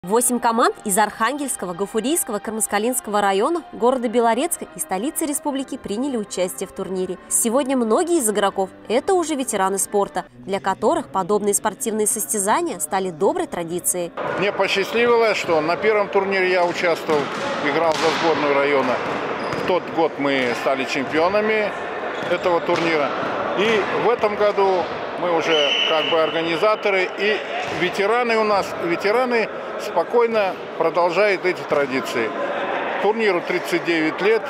8 команд из Архангельского, Гафурийского, Кармаскалинского района, города Белорецка и столицы республики приняли участие в турнире. Сегодня многие из игроков – это уже ветераны спорта, для которых подобные спортивные состязания стали доброй традицией. Мне посчастливилось, что на первом турнире я участвовал, играл за сборную района. В тот год мы стали чемпионами этого турнира. И в этом году мы уже как бы организаторы, и ветераны у нас, ветераны спокойно продолжают эти традиции. Турниру 39 лет,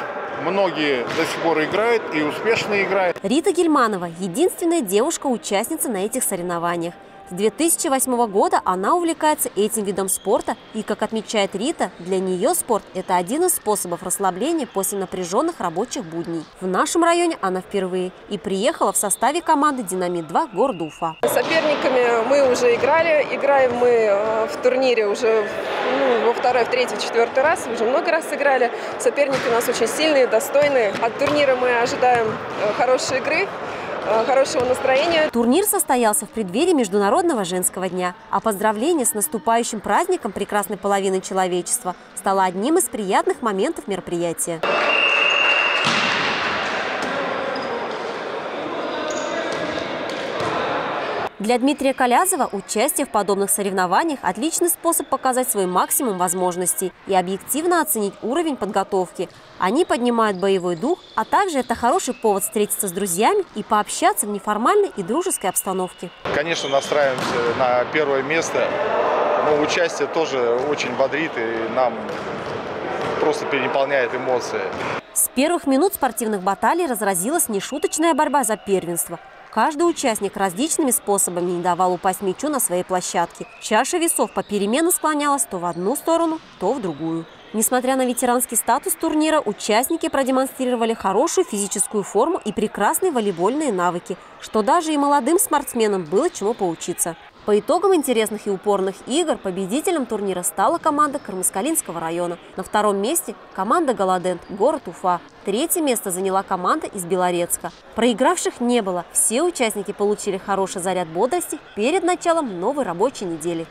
многие до сих пор играют и успешно играют. Рита Гельманова – единственная девушка-участница на этих соревнованиях. С 2008 года она увлекается этим видом спорта, и, как отмечает Рита, для нее спорт – это один из способов расслабления после напряженных рабочих будней. В нашем районе она впервые и приехала в составе команды «Динамит-2» города Уфа. С соперниками мы уже играли, играем мы в турнире уже во второй, в третий, в четвертый раз, уже много раз играли. Соперники у нас очень сильные, достойные. От турнира мы ожидаем хорошей игры, хорошего настроения. Турнир состоялся в преддверии Международного женского дня, а поздравление с наступающим праздником прекрасной половины человечества стало одним из приятных моментов мероприятия. Для Дмитрия Колязова участие в подобных соревнованиях – отличный способ показать свой максимум возможностей и объективно оценить уровень подготовки. Они поднимают боевой дух, а также это хороший повод встретиться с друзьями и пообщаться в неформальной и дружеской обстановке. Конечно, настраиваемся на первое место, но участие тоже очень бодрит и нам просто переполняет эмоции. С первых минут спортивных баталий разразилась нешуточная борьба за первенство. Каждый участник различными способами не давал упасть мячу на своей площадке. Чаша весов попеременно склонялась то в одну сторону, то в другую. Несмотря на ветеранский статус турнира, участники продемонстрировали хорошую физическую форму и прекрасные волейбольные навыки, что даже и молодым спортсменам было чему поучиться. По итогам интересных и упорных игр победителем турнира стала команда Кармаскалинского района. На втором месте – команда «Галадент», город Уфа. Третье место заняла команда из Белорецка. Проигравших не было. Все участники получили хороший заряд бодрости перед началом новой рабочей недели.